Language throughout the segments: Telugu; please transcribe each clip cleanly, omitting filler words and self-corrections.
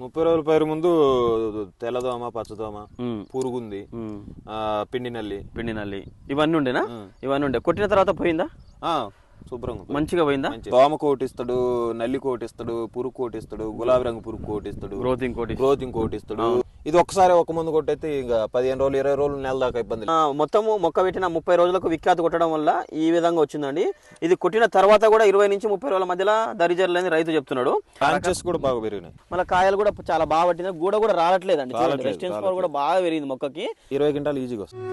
30 రోజుల పైరు ముందు తెల్లదోమ, పచ్చదోమ, పురుగుంది, పిండి నల్లి ఇవన్నీ ఉండేనా? ఇవన్నీ ఉండే. కొట్టిన తర్వాత పోయిందా? శుభ్రంగా మంచిగా పోయిందా? దోమ కోటిస్తాడు, నల్లి కోటిస్తాడు, పురుగు కోటిస్తాడు, గులాబీ రంగు పురుగు కోటిస్తాడు, గ్రోతింగ్ కోటిస్తాడు. ఇది ఒకసారి ఒక ముందు కొట్టయితే ఇంకా 15 రోజులు 20 రోజులు నెల దాకా ఇబ్బంది. మొత్తము మొక్క పెట్టిన 30 రోజులకు విఖ్యాతి కొట్టడం వల్ల ఈ విధంగా వచ్చిందండి. ఇది కొట్టిన తర్వాత కూడా 20 నుంచి 30 రోజుల మధ్యలో దరిజరలేని రైతు చెప్తున్నాడు. బ్రాంచెస్ కూడా బాగా పెరిగినాయి, మళ్ళీ కాయలు కూడా చాలా బాగా పట్టింది, గూడ కూడా రావట్లేదండి. రెసిస్టెన్స్ పవర్ కూడా బాగా పెరిగింది మొక్కకి. 20 క్వింటాలు ఈజీగా వస్తుంది.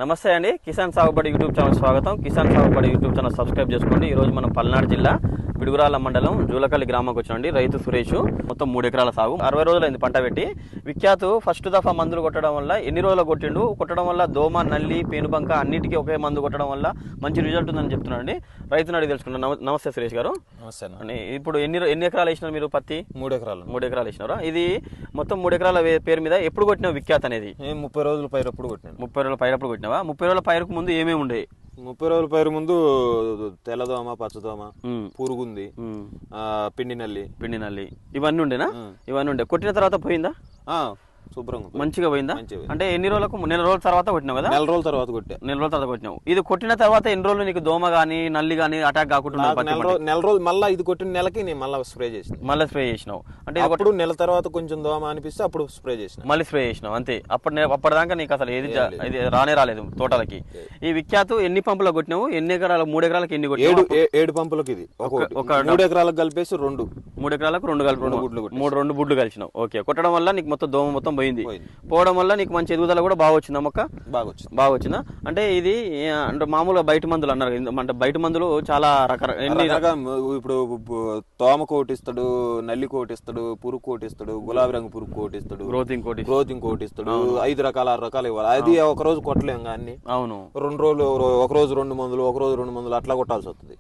నమస్తే అండి, కిసాన్ సాగుబడి యూట్యూబ్ ఛానల్ స్వాగతం. కిసాన్ సాగుబడి యూట్యూబ్ ఛానల్ సబ్స్క్రైబ్ చేసుకోండి. ఈరోజు మనం పల్నాడు జిల్లా పిడుగురాళ్ళ మండలం జూలకల్లి గ్రామంకి వచ్చినండి. రైతు సురేష్, మొత్తం 3 ఎకరాల సాగు, 60 రోజులైంది పంట పెట్టి. విఖ్యాతు ఫస్ట్ దఫా మందులు కొట్టడం వల్ల ఎన్ని రోజులు కొట్టడం వల్ల దోమ, నల్లి, పేనుబంక అన్నిటికీ ఒకే మందు కొట్టడం వల్ల మంచి రిజల్ట్ ఉందని చెప్తున్నారండి. రైతుని అడిగి తెలుసుకున్నాను. నమస్తే సురేష్ గారు. నమస్తే. ఇప్పుడు ఎన్ని ఎకరాలు వేసినారు మీరు పత్తి? 3 ఎకరాలు వేసినారా? ఇది మొత్తం 3 ఎకరాల పేరు మీద ఎప్పుడు కొట్టినావు విఖ్యాత్ అనేది? 30 రోజుల పైరప్పుడు కొట్టినాను. 30 రోజుల పైరప్పుడు కొట్టినావా? 30 రోజుల పైరుకు ముందు ఏమేమి ఉండే? 30 రోజుల పైరు ముందు తెల్లదోమ, పచ్చదోమ, పురుగుంది, పిండి నల్లి ఇవన్నీ ఉండేనా? ఇవన్నీ ఉండే. కొట్టిన తర్వాత పోయిందా? శుభ్రంగా మంచిగా పోయిందా? అంటే ఎన్ని రోజులకు? నెల రోజుల తర్వాత కొట్టినావు కదా? నెల రోజుల తర్వాత కొట్టినావు. ఇది కొట్టిన తర్వాత ఎన్ని రోజులు నీకు దోమ గానీ నల్లి గానీ అటాక్ కాకుండా? నెల రోజులు మళ్ళీ ఇది కొట్టిన నెలకి నేను మళ్ళీ స్ప్రే చేసినావు. అంటే అప్పుడు నెల తర్వాత కొంచెం దోమ అనిపిస్తే అప్పుడు మళ్ళీ స్ప్రే చేసినావు అంతే. అప్పటిదాకా నీకు అసలు ఏది రాలేదు తోటలకి. ఈ విఖ్యాతు ఎన్ని పంపులకు కొట్టినావు? ఎన్ని ఎకరాలు? 3 ఎకరాలకు ఎన్ని కొట్టినావు? 7 పంపులకు. ఇది ఒక 3 ఎకరాలకు కలిపేసి 3 ఎకరాలకు 2 బుడ్లు కలిసినావు. ఓకే. కొట్టడం వల్ల నీకు మొత్తం పోవడం వల్ల నీకు మంచి ఎదుగుదల కూడా బాగా వచ్చిందా? మొక్క బాగా వచ్చిందా? అంటే ఇది అంటే మామూలుగా బయట మందులు అన్నారు, అంటే బయట మందులు చాలా రకాల ఇప్పుడు తోమ కోటిస్తాడు, నల్లి కోటిస్తాడు, పురుగు కోటిస్తాడు, గులాబీ రంగు పురుగు కోటిస్తాడు, గ్రోతింగ్ కోటిస్తాడు. 5 రకాలు 6 రకాలు ఇవ్వాలి. అది ఒక రోజు కొట్టలేం కానీ. అవును. 2 రోజులు, ఒక రోజు 2 మందులు, ఒక రోజు 2 మందులు అట్లా కొట్టాల్సి వస్తుంది.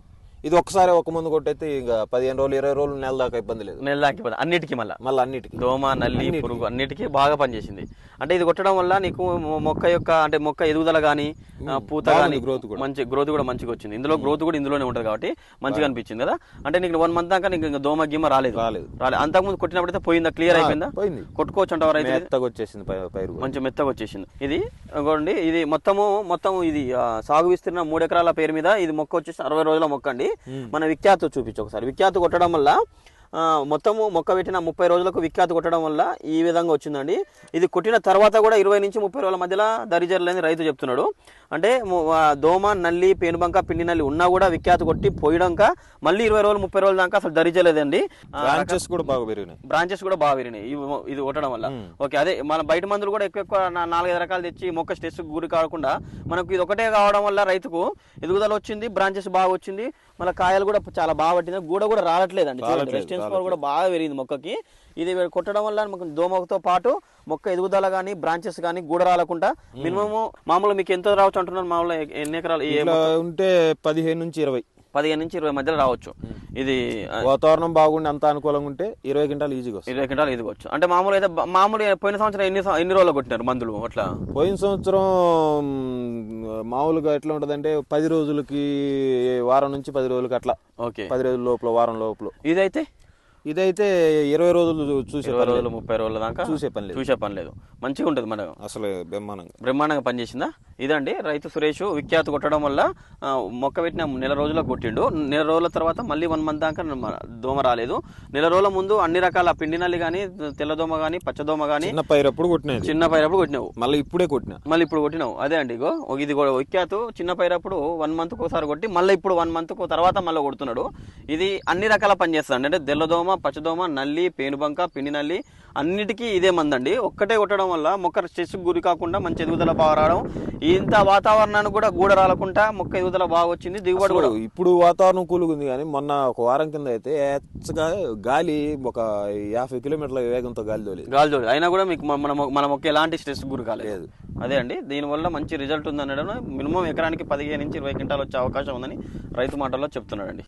ఇది ఒకసారి ఒక ముందు కొట్టయితే ఇంకా 15 రోజులు 20 రోజులు నెల దాకా ఇబ్బంది లేదు. అన్నిటికీ అన్నిటికీ దోమ, నల్లి, పురుగు అన్నిటికీ బాగా పనిచేసింది. అంటే ఇది కొట్టడం వల్ల నీకు మొక్క యొక్క అంటే మొక్క ఎదుగుదల గానీ, పూత గానీ, మంచి గ్రోత్ కూడా మంచిగా వచ్చింది. ఇందులో గ్రోత్ కూడా ఇందులోనే ఉంటుంది కాబట్టి మంచిగా అనిపించింది కదా. అంటే నీకు 1 మంత్ దాకా నీకు దోమ గిమ్మ రాలేదు. అంతకుముందు కొట్టినప్పుడైతే పోయిందా? క్లియర్ అయిపోయిందా? కొట్టుకోవచ్చు అంటావు? రైతు మంచి మెత్తగా వచ్చేసింది. ఇది మొత్తం ఇది సాగు విస్తీర్ణ 3 ఎకరాల పేరు మీద. ఇది మొక్క వచ్చేసి 60 రోజుల మొక్క అండి. మన విఖ్యాతు చూపించు ఒకసారి. విఖ్యాతు కొట్టడం వల్ల మొత్తము మొక్క పెట్టిన 30 రోజులకు విఖ్యాతి కొట్టడం వల్ల ఈ విధంగా వచ్చిందండి. ఇది కొట్టిన తర్వాత కూడా 20 నుంచి 30 రోజుల మధ్యలో దరిజరలేని రైతు చెప్తున్నాడు. అంటే దోమ, నల్లి, పేనుబంక, పిండి నల్లి ఉన్నా కూడా విఖ్యాతి కొట్టి పోయడాక మళ్ళీ 20 రోజులు 30 రోజుల దాకా అసలు దరిజలేదండి. బ్రాంచెస్ కూడా బాగా పెరిగినాయి ఇది కొట్టడం వల్ల. ఓకే. అదే మన బయట మందులు కూడా ఎక్కువ 4-5 రకాలు తెచ్చి మొక్క స్ట్రెస్ గురి కాకుండా మనకు ఇది ఒకటే కావడం వల్ల రైతుకు ఎదుగుదల వచ్చింది, బ్రాంచెస్ బాగా వచ్చింది, మళ్ళీ కాయలు కూడా చాలా బాగా పట్టింది, గూడ కూడా రావట్లేదండి. రెసిస్టెన్స్ పవర్ కూడా బాగా పెరిగింది మొక్కకి. ఇది కొట్టడం వల్ల దోమతో పాటు మొక్క ఎదుగుదల గానీ, బ్రాంచెస్ గానీ గూడ రాలకుండా మినిమం మామూలు మీకు ఎంత రావచ్చు అంటున్నారు? మామూలు ఎన్ని ఎకరాలు ఉంటే 15 నుంచి 20 మధ్యలో రావచ్చు. ఇది వాతావరణం బాగుండి అంత అనుకూలంగా ఉంటే 20 క్వింటాలు ఈజీగా 20 క్వింటాలు ఈజీగా. అంటే మామూలు పోయిన సంవత్సరం ఎన్ని రోజులు కొట్టినారు మందులు? అట్లా పోయిన సంవత్సరం మామూలుగా ఎట్లా ఉంటది అంటే 10 రోజులకి, వారం నుంచి 10 రోజులకి అట్లా. ఓకే. 10 రోజుల లోపల, వారం లోపల. ఇదైతే 20 రోజులు 20 రోజులు 30 రోజుల దాకా చూసే పని లేదు. మంచిగా ఉంటుంది మనకు. అసలు బ్రహ్మాండంగా పనిచేసిందా? ఇదండి రైతు సురేష్. విఖ్యాతి కొట్టడం వల్ల మొక్క పెట్టిన నెల రోజులకు కొట్టిండు. నెల రోజుల తర్వాత మళ్ళీ 1 మంత్ దాకా దోమ రాలేదు. నెల రోజుల ముందు అన్ని రకాల పిండి నల్లి గానీ, తెల్లదోమ గానీ, పచ్చదోమ గానీ చిన్న పైరప్పుడు కొట్టినావు. మళ్ళీ ఇప్పుడు కొట్టినావు. అదే అండి, ఇది కూడా విఖ్యాతు చిన్న పైరప్పుడు 1 మంత్ ఒకసారి కొట్టి మళ్ళీ ఇప్పుడు 1 మంత్ తర్వాత మళ్ళీ కొడుతున్నాడు. ఇది అన్ని రకాల పని చేస్తాడు. అంటే తెల్లదోమ, పచ్చదోమ, నల్లి, పేనుబంక, పిండి నల్లి అన్నిటికీ ఇదే మందండి. ఒక్కటే కొట్టడం వల్ల మొక్క స్ట్రెస్ గురి కాకుండా మంచి ఎదుగుదల బాగా రావడం, ఇంత వాతావరణానికి కూడా గూడ రాలకుండా మొక్క ఎదుగుదల బాగా వచ్చింది, దిగుబడి కూడా. ఇప్పుడు వాతావరణం కూలుగుంది కానీ మొన్న ఒక వారం కింద అయితే గాలి ఒక 50 కిలోమీటర్ల వేగంతో గాలి తోలేదు. అయినా కూడా మీకు మన మొక్క ఎలాంటి స్ట్రెస్ గురి కాలేదు. అదే అండి, దీనివల్ల మంచి రిజల్ట్ ఉందనడం. మినిమం ఎకరానికి 15 నుంచి 20 క్వింటాలు వచ్చే అవకాశం ఉందని రైతు మాటల్లో చెప్తున్నాడండి.